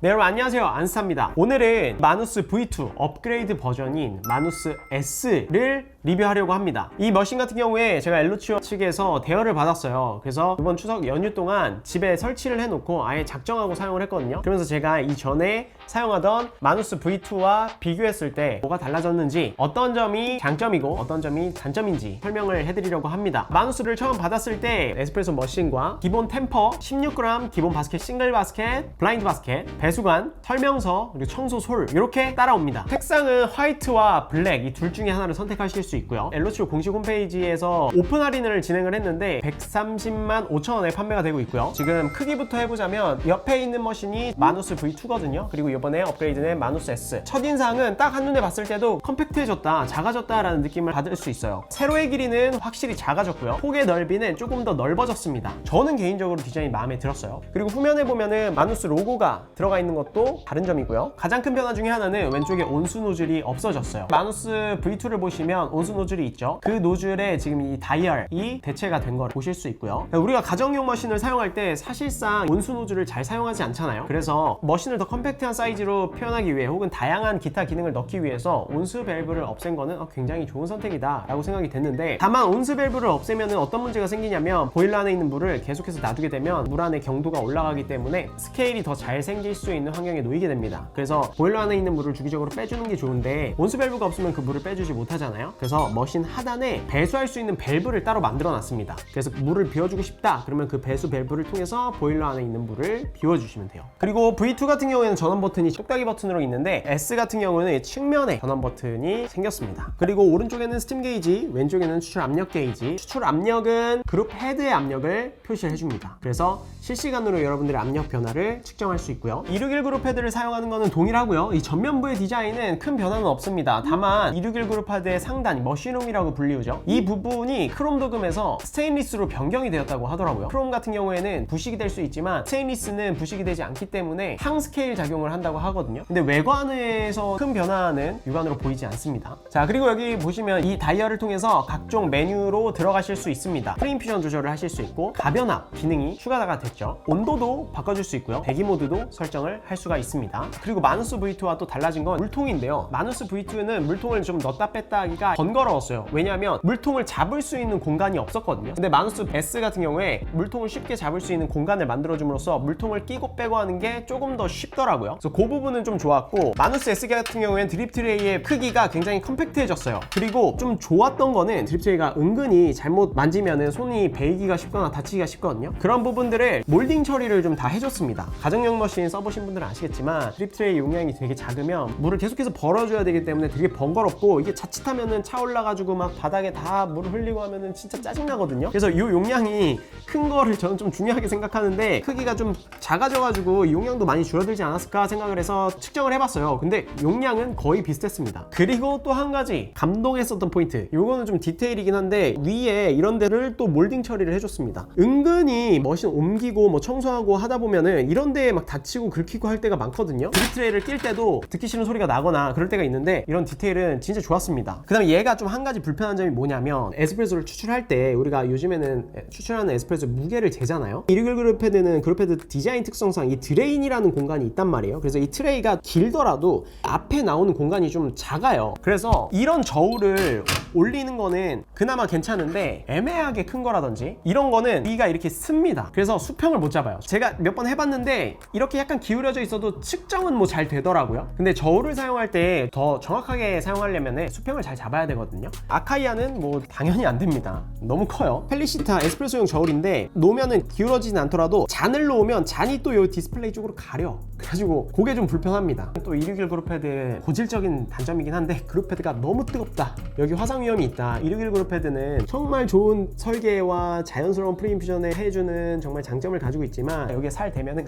네, 여러분 안녕하세요, 안스타입니다. 오늘은 마누스 V2 업그레이드 버전인 마누스 S를 리뷰하려고 합니다. 이 머신 같은 경우에 제가 엘로치오 측에서 대여를 받았어요. 그래서 이번 추석 연휴 동안 집에 설치를 해놓고 아예 작정하고 사용을 했거든요. 그러면서 제가 이전에 사용하던 마누스 V2와 비교했을 때 뭐가 달라졌는지, 어떤 점이 장점이고 어떤 점이 단점인지 설명을 해드리려고 합니다. 마누스를 처음 받았을 때 에스프레소 머신과 기본 템퍼, 16g 기본 바스켓, 싱글 바스켓, 블라인드 바스켓, 배수관, 설명서, 그리고 청소 솔 이렇게 따라옵니다. 색상은 화이트와 블랙 이 둘 중에 하나를 선택하실 수 있고요. 엘로치오 공식 홈페이지에서 오픈 할인을 진행을 했는데 130만 5천 원에 판매가 되고 있고요. 지금 크기부터 해보자면 옆에 있는 머신이 마누스 V2거든요. 그리고 이번에 업그레이드된 마누스 S. 첫인상은 딱 한눈에 봤을 때도 컴팩트해졌다, 작아졌다 라는 느낌을 받을 수 있어요. 세로의 길이는 확실히 작아졌고요. 폭의 넓이는 조금 더 넓어졌습니다. 저는 개인적으로 디자인이 마음에 들었어요. 그리고 후면에 보면은 마누스 로고가 들어가 있는 것도 다른 점이고요. 가장 큰 변화 중에 하나는 왼쪽에 온수 노즐이 없어졌어요. 마누스 V2를 보시면 온수 노즐이 있죠. 그 노즐에 지금 이 다이얼이 대체가 된 걸 보실 수 있고요. 우리가 가정용 머신을 사용할 때 사실상 온수 노즐을 잘 사용하지 않잖아요. 그래서 머신을 더 컴팩트한 사이즈로 표현하기 위해 혹은 다양한 기타 기능을 넣기 위해서 온수 밸브를 없앤 거는 굉장히 좋은 선택이다 라고 생각이 됐는데, 다만 온수 밸브를 없애면 어떤 문제가 생기냐면 보일러 안에 있는 물을 계속해서 놔두게 되면 물 안의 경도가 올라가기 때문에 스케일이 더 잘 생길 수 있는 환경에 놓이게 됩니다. 그래서 보일러 안에 있는 물을 주기적으로 빼주는 게 좋은데 온수 밸브가 없으면 그 물을 빼주지 못하잖아요. 그래서 머신 하단에 배수할 수 있는 밸브를 따로 만들어 놨습니다. 그래서 물을 비워주고 싶다 그러면 그 배수 밸브를 통해서 보일러 안에 있는 물을 비워주시면 돼요. 그리고 V2 같은 경우에는 전원 버튼이 똑딱이 버튼으로 있는데 S 같은 경우는 측면에 전원 버튼이 생겼습니다. 그리고 오른쪽에는 스팀 게이지, 왼쪽에는 추출 압력 게이지. 추출 압력은 그룹 헤드의 압력을 표시를 해줍니다. 그래서 실시간으로 여러분들의 압력 변화를 측정할 수 있고요. 261 그룹 헤드를 사용하는 것은 동일하고요. 이 전면부의 디자인은 큰 변화는 없습니다. 다만 261 그룹 헤드의 상단, 머신홈이라고 불리우죠. 이 부분이 크롬 도금에서 스테인리스로 변경이 되었다고 하더라고요. 크롬 같은 경우에는 부식이 될 수 있지만 스테인리스는 부식이 되지 않기 때문에 항스케일 작용을 한다고 하거든요. 근데 외관에서 큰 변화는 육안으로 보이지 않습니다. 자, 그리고 여기 보시면 이 다이얼을 통해서 각종 메뉴로 들어가실 수 있습니다. 프리인퓨전 조절을 하실 수 있고 가변압 기능이 추가가 됐죠. 온도도 바꿔줄 수 있고요. 배기 모드도 설정을 할 수가 있습니다. 그리고 마누스 V2와 또 달라진 건 물통인데요. 마누스 V2는 물통을 좀 넣었다 뺐다 하기가 번거로웠어요. 왜냐하면 물통을 잡을 수 있는 공간이 없었거든요. 근데 마누스 S 같은 경우에 물통을 쉽게 잡을 수 있는 공간을 만들어줌으로써 물통을 끼고 빼고 하는 게 조금 더 쉽더라고요. 그래서 그 부분은 좀 좋았고, 마누스 S 같은 경우에는 드립 트레이의 크기가 굉장히 컴팩트해졌어요. 그리고 좀 좋았던 거는 드립 트레이가 은근히 잘못 만지면은 손이 베이기가 쉽거나 다치기가 쉽거든요. 그런 부분들을 몰딩 처리를 좀 다 해줬습니다. 가정용 머신 써보신 분들은 아시겠지만 드립 트레이 용량이 되게 작으면 물을 계속해서 벌어줘야 되기 때문에 되게 번거롭고, 이게 자칫하면은 차 올라가지고 막 바닥에 다 물을 흘리고 하면은 진짜 짜증나거든요. 그래서 이 용량이 큰 거를 저는 좀 중요하게 생각하는데, 크기가 좀 작아져가지고 이 용량도 많이 줄어들지 않았을까 생각을 해서 측정을 해봤어요. 근데 용량은 거의 비슷했습니다. 그리고 또 한 가지 감동했었던 포인트, 요거는 좀 디테일이긴 한데 위에 이런 데를 또 몰딩 처리를 해줬습니다. 은근히 머신 옮기고 뭐 청소하고 하다 보면은 이런 데에 막 다치고 긁히고 할 때가 많거든요. 드립 트레이를 낄 때도 듣기 싫은 소리가 나거나 그럴 때가 있는데 이런 디테일은 진짜 좋았습니다. 그 다음에 얘가 좀 한 가지 불편한 점이 뭐냐면, 에스프레소를 추출할 때 우리가 요즘에는 추출하는 에스프레소 무게를 재잖아요. 261 그룹 헤드는 그룹 헤드 디자인 특성상 이 드레인이라는 공간이 있단 말이에요. 그래서 이 트레이가 길더라도 앞에 나오는 공간이 좀 작아요. 그래서 이런 저울을 올리는 거는 그나마 괜찮은데 애매하게 큰 거라든지 이런 거는 위가 이렇게 씁니다. 그래서 수평을 못 잡아요. 제가 몇 번 해봤는데 이렇게 약간 기울여져 있어도 측정은 뭐 잘 되더라고요. 근데 저울을 사용할 때 더 정확하게 사용하려면 수평을 잘 잡아야 되거든요. 아카이아는 뭐 당연히 안 됩니다. 너무 커요. 펠리시타 에스프레소용 저울인데 놓으면은 기울어지진 않더라도 잔을 놓으면 잔이 또 이 디스플레이 쪽으로 가려. 그래가지고 그게 좀 불편합니다. 또 261 그룹 헤드의 고질적인 단점이긴 한데, 그룹 헤드가 너무 뜨겁다, 여기 화상 위험이 있다. 261 그룹 헤드는 정말 좋은 설계와 자연스러운 프리인퓨전을 해주는 정말 장점을 가지고 있지만 여기에 살 대면은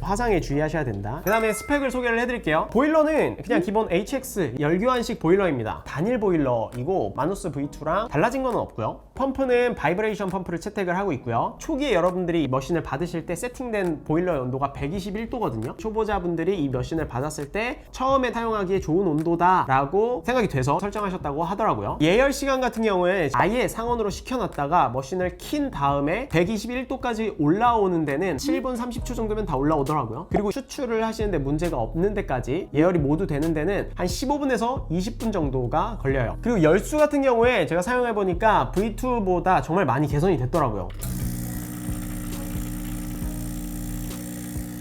화상에 주의하셔야 된다. 그 다음에 스펙을 소개를 해드릴게요. 보일러는 그냥 기본 HX 열교환식 보일러입니다. 단일 보일러이고 마누스 V2랑 달라진 건 없고요. 펌프는 바이브레이션 펌프를 채택을 하고 있고요. 초기에 여러분들이 이 머신을 받으실 때 세팅된 보일러 온도가 121도거든요. 초보자분들이 이 머신을 받았을 때 처음에 사용하기에 좋은 온도다 라고 생각이 돼서 설정하셨다고 하더라고요. 예열 시간 같은 경우에 아예 상온으로 식혀놨다가 머신을 킨 다음에 121도까지 올라오는 데는 7분 30초 정도면 다 올라오더라고요. 되더라고요. 그리고 추출을 하시는데 문제가 없는 데까지 예열이 모두 되는 데는 한 15분에서 20분 정도가 걸려요. 그리고 열수 같은 경우에 제가 사용해보니까 V2보다 정말 많이 개선이 됐더라고요.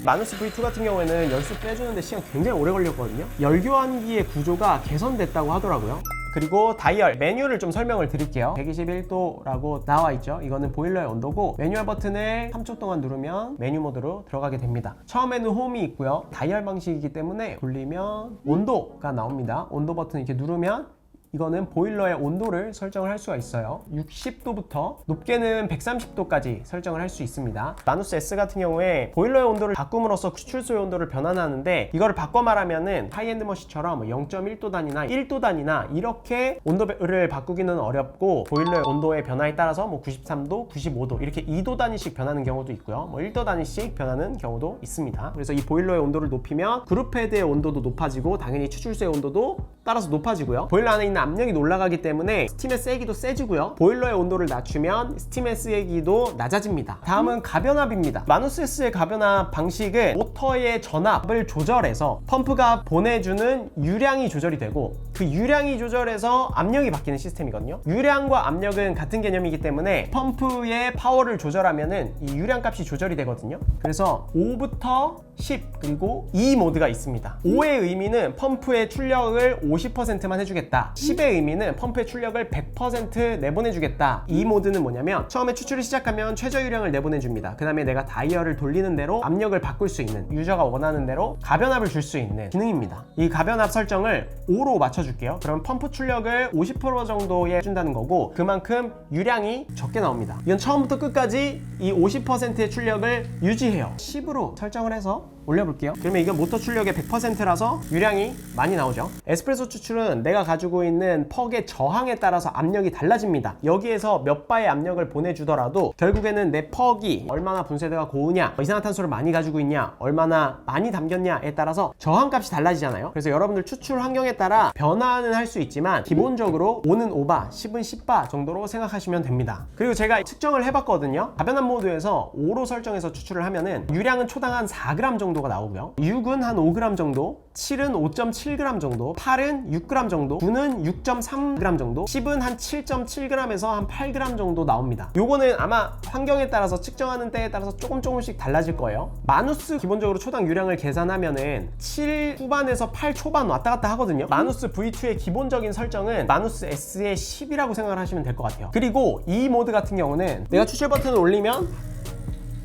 마누스 V2 같은 경우에는 열수 빼주는데 시간 굉장히 오래 걸렸거든요. 열교환기의 구조가 개선됐다고 하더라고요. 그리고 다이얼, 매뉴얼을 좀 설명을 드릴게요. 121도라고 나와 있죠. 이거는 보일러의 온도고, 매뉴얼 버튼을 3초 동안 누르면 메뉴 모드로 들어가게 됩니다. 처음에는 홈이 있고요. 다이얼 방식이기 때문에 돌리면 온도가 나옵니다. 온도 버튼 이렇게 누르면 이거는 보일러의 온도를 설정을 할 수가 있어요. 60도부터 높게는 130도까지 설정을 할 수 있습니다. 마누스 S 같은 경우에 보일러의 온도를 바꿈으로써 추출소의 온도를 변환하는데, 이거를 바꿔 말하면은 하이엔드 머신처럼 0.1도 단위나 1도 단위나 이렇게 온도를 바꾸기는 어렵고, 보일러의 온도의 변화에 따라서 93도, 95도 이렇게 2도 단위씩 변하는 경우도 있고요. 1도 단위씩 변하는 경우도 있습니다. 그래서 이 보일러의 온도를 높이면 그룹 헤드의 온도도 높아지고 당연히 추출소의 온도도 따라서 높아지고요. 보일러 안에 있는 압력이 올라가기 때문에 스팀의 세기도 세지고요. 보일러의 온도를 낮추면 스팀의 세기도 낮아집니다. 다음은 가변압입니다. 마누스 S의 가변압 방식은 모터의 전압을 조절해서 펌프가 보내주는 유량이 조절이 되고, 그 유량이 조절해서 압력이 바뀌는 시스템이거든요. 유량과 압력은 같은 개념이기 때문에 펌프의 파워를 조절하면은 이 유량 값이 조절이 되거든요. 그래서 5부터 10 그리고 2 모드가 있습니다. 5의 의미는 펌프의 출력을 50%만 해주겠다. 10의 의미는 펌프의 출력을 100% 내보내주겠다. 이 모드는 뭐냐면, 처음에 추출을 시작하면 최저 유량을 내보내줍니다. 그 다음에 내가 다이얼을 돌리는 대로 압력을 바꿀 수 있는, 유저가 원하는 대로 가변압을 줄 수 있는 기능입니다. 이 가변압 설정을 5로 맞춰줄게요. 그럼 펌프 출력을 50% 정도에 해준다는 거고, 그만큼 유량이 적게 나옵니다. 이건 처음부터 끝까지 이 50%의 출력을 유지해요. 10으로 설정을 해서 올려볼게요. 그러면 이건 모터 출력의 100%라서 유량이 많이 나오죠. 에스프레소 추출은 내가 가지고 있는 퍽의 저항에 따라서 압력이 달라집니다. 여기에서 몇 바의 압력을 보내주더라도 결국에는 내 퍽이 얼마나 분쇄대가 고우냐, 이산화탄소를 많이 가지고 있냐, 얼마나 많이 담겼냐에 따라서 저항값이 달라지잖아요. 그래서 여러분들 추출 환경에 따라 변화는 할 수 있지만 기본적으로 5는 5바, 10은 10바 정도로 생각하시면 됩니다. 그리고 제가 측정을 해봤거든요. 가변압 모드에서 5로 설정해서 추출을 하면은 유량은 초당 한 4g 정도가 나오고요. 6은 한 5g 정도, 7은 5.7g 정도, 8은 6g 정도, 9는 6.3g 정도, 10은 한 7.7g에서 한 8g 정도 나옵니다. 요거는 아마 환경에 따라서 측정하는 때에 따라서 조금씩 달라질 거예요. 마누스 기본적으로 초당 유량을 계산하면은 7 후반에서 8 초반 왔다 갔다 하거든요. 마누스 V2의 기본적인 설정은 마누스 S의 10이라고 생각을 하시면 될 것 같아요. 그리고 이 모드 같은 경우는 내가 추출 버튼을 올리면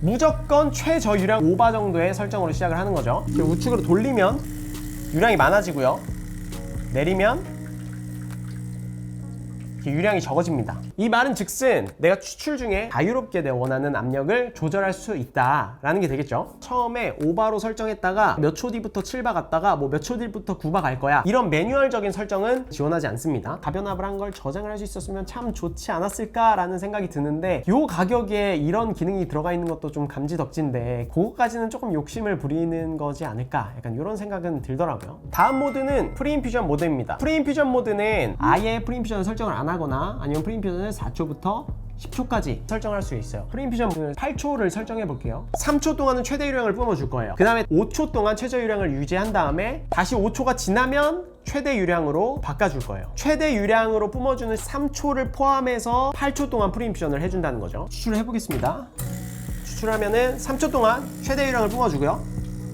무조건 최저 유량 5바 정도의 설정으로 시작을 하는 거죠. 우측으로 돌리면 유량이 많아지고요. 내리면 유량이 적어집니다. 이 말은 즉슨 내가 추출 중에 자유롭게 내 원하는 압력을 조절할 수 있다라는 게 되겠죠. 처음에 5바로 설정했다가 몇 초 뒤부터 7바 갔다가 뭐 몇 초 뒤부터 9바 갈 거야, 이런 매뉴얼적인 설정은 지원하지 않습니다. 가변압을 한 걸 저장을 할 수 있었으면 참 좋지 않았을까라는 생각이 드는데, 요 가격에 이런 기능이 들어가 있는 것도 좀 감지덕진데 그거까지는 조금 욕심을 부리는 거지 않을까, 약간 이런 생각은 들더라고요. 다음 모드는 프리인퓨전 모드입니다. 프리인퓨전 모드는 아예 프리인퓨전을 설정을 안 하거나 아니면 프리인퓨전을 4초부터 10초까지 설정할 수 있어요. 프리인퓨전을 8초를 설정해 볼게요. 3초 동안은 최대 유량을 뿜어줄 거예요. 그 다음에 5초 동안 최저 유량을 유지한 다음에 다시 5초가 지나면 최대 유량으로 바꿔줄 거예요. 최대 유량으로 뿜어주는 3초를 포함해서 8초 동안 프리인퓨전을 해준다는 거죠. 추출을 해보겠습니다. 추출하면은 3초 동안 최대 유량을 뿜어주고요.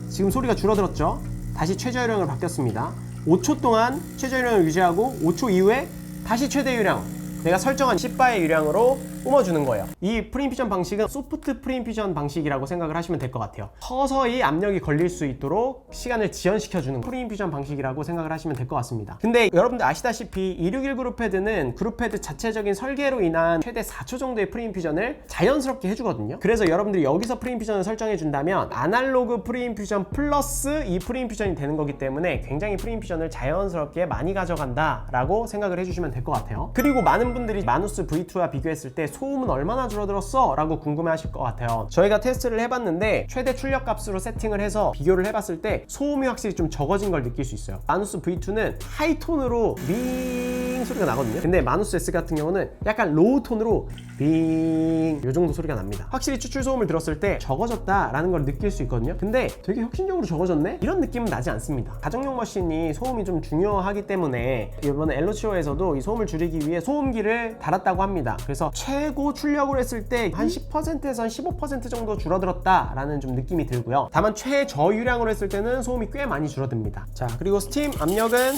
지금 소리가 줄어들었죠? 다시 최저 유량으로 바뀌었습니다. 5초 동안 최저 유량을 유지하고 5초 이후에 다시 최대 유량, 내가 설정한 10바의 유량으로 뿜어주는 거예요. 이 프리인퓨전 방식은 소프트 프리인퓨전 방식이라고 생각을 하시면 될 것 같아요. 서서히 압력이 걸릴 수 있도록 시간을 지연시켜주는 프리인퓨전 방식이라고 생각을 하시면 될 것 같습니다. 근데 여러분들 아시다시피 261 그룹헤드는 그룹헤드 자체적인 설계로 인한 최대 4초 정도의 프리인퓨전을 자연스럽게 해주거든요. 그래서 여러분들이 여기서 프리인퓨전을 설정해 준다면 아날로그 프리인퓨전 플러스 이 프리인퓨전이 되는 거기 때문에 굉장히 프리인퓨전을 자연스럽게 많이 가져간다 라고 생각을 해주시면 될 것 같아요. 그리고 많은 분들이 마누스 V2와 비교했을 때 소음은 얼마나 줄어들었어? 라고 궁금해 하실 것 같아요. 저희가 테스트를 해봤는데 최대 출력 값으로 세팅을 해서 비교를 해봤을 때 소음이 확실히 좀 적어진 걸 느낄 수 있어요. 마누스 V2는 하이톤으로 링 띵 소리가 나거든요. 근데 마누스 S 같은 경우는 약간 로우 톤으로 빙 요 정도 소리가 납니다. 확실히 추출 소음을 들었을 때 적어졌다라는 걸 느낄 수 있거든요. 근데 되게 혁신적으로 적어졌네? 이런 느낌은 나지 않습니다. 가정용 머신이 소음이 좀 중요하기 때문에 이번에 엘로치오에서도 이 소음을 줄이기 위해 소음기를 달았다고 합니다. 그래서 최고 출력으로 했을 때 한 10%에서 한 15% 정도 줄어들었다라는 좀 느낌이 들고요. 다만 최저유량으로 했을 때는 소음이 꽤 많이 줄어듭니다. 자, 그리고 스팀 압력은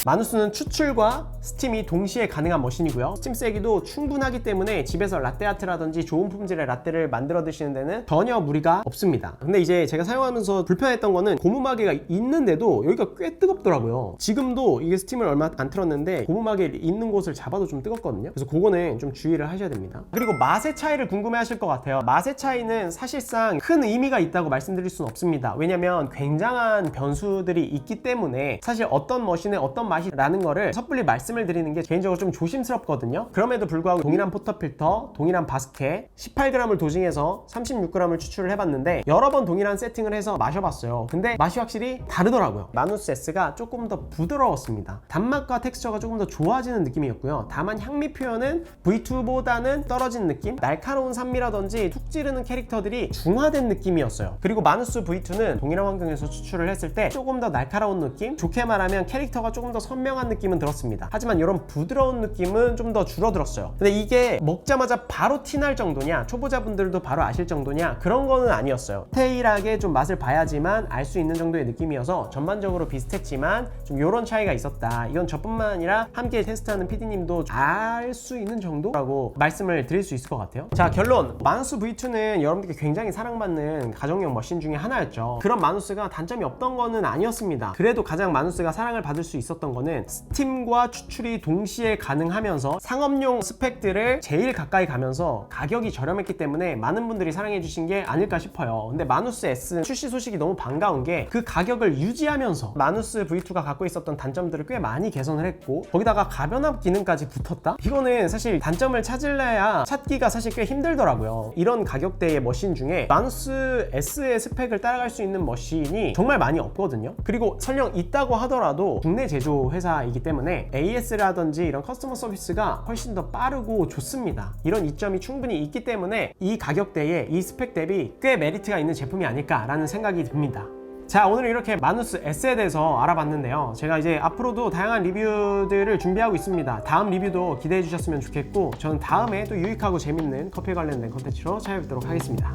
마누스는 추출과 스팀이 동시에 가능한 머신이고요. 스팀 세기도 충분하기 때문에 집에서 라떼아트라든지 좋은 품질의 라떼를 만들어 드시는 데는 전혀 무리가 없습니다. 근데 이제 제가 사용하면서 불편했던 거는 고무마개가 있는데도 여기가 꽤 뜨겁더라고요. 지금도 이게 스팀을 얼마 안 틀었는데 고무마개 있는 곳을 잡아도 좀 뜨겁거든요. 그래서 그거는 좀 주의를 하셔야 됩니다. 그리고 맛의 차이를 궁금해 하실 것 같아요. 맛의 차이는 사실상 큰 의미가 있다고 말씀드릴 수는 없습니다. 왜냐면 굉장한 변수들이 있기 때문에 사실 어떤 머신에 어떤 맛이 나는 거를 섣불리 말씀을 드리는 게 개인적으로 좀 조심스럽거든요. 그럼에도 불구하고 동일한 포터필터, 동일한 바스켓 18g을 도징해서 36g을 추출을 해봤는데 여러 번 동일한 세팅을 해서 마셔봤어요. 근데 맛이 확실히 다르더라고요. 마누스 S가 조금 더 부드러웠습니다. 단맛과 텍스처가 조금 더 좋아지는 느낌이었고요. 다만 향미 표현은 V2보다는 떨어진 느낌? 날카로운 산미라든지 툭 찌르는 캐릭터들이 중화된 느낌이었어요. 그리고 마누스 V2는 동일한 환경에서 추출을 했을 때 조금 더 날카로운 느낌? 좋게 말하면 캐릭터가 조금 더 선명한 느낌은 들었습니다. 하지만 이런 부드러운 느낌은 좀 더 줄어들었어요. 근데 이게 먹자마자 바로 티날 정도냐, 초보자분들도 바로 아실 정도냐, 그런 거는 아니었어요. 디테일하게 좀 맛을 봐야지만 알 수 있는 정도의 느낌이어서 전반적으로 비슷했지만 좀 이런 차이가 있었다. 이건 저뿐만 아니라 함께 테스트하는 PD님도 알 수 있는 정도라고 말씀을 드릴 수 있을 것 같아요. 자, 결론. 마누스 V2는 여러분들께 굉장히 사랑받는 가정용 머신 중에 하나였죠. 그런 마누스가 단점이 없던 거는 아니었습니다. 그래도 가장 마누스가 사랑을 받을 수 있었던 거는 스팀과 추출이 동시에 가능하면서 상업용 스펙들을 제일 가까이 가면서 가격이 저렴했기 때문에 많은 분들이 사랑해 주신 게 아닐까 싶어요. 근데 마누스 S 출시 소식이 너무 반가운 게 그 가격을 유지하면서 마누스 V2가 갖고 있었던 단점들을 꽤 많이 개선을 했고 거기다가 가변압 기능까지 붙었다? 이거는 사실 단점을 찾으려야 찾기가 사실 꽤 힘들더라고요. 이런 가격대의 머신 중에 마누스 S의 스펙을 따라갈 수 있는 머신이 정말 많이 없거든요. 그리고 설령 있다고 하더라도 국내 제조 회사이기 때문에 AS라든지 이런 커스터머 서비스가 훨씬 더 빠르고 좋습니다. 이런 이점이 충분히 있기 때문에 이 가격대에 이 스펙 대비 꽤 메리트가 있는 제품이 아닐까라는 생각이 듭니다. 자, 오늘 이렇게 마누스 S에 대해서 알아봤는데요. 제가 이제 앞으로도 다양한 리뷰들을 준비하고 있습니다. 다음 리뷰도 기대해 주셨으면 좋겠고 저는 다음에 또 유익하고 재밌는 커피 관련된 컨텐츠로 찾아뵙도록 하겠습니다.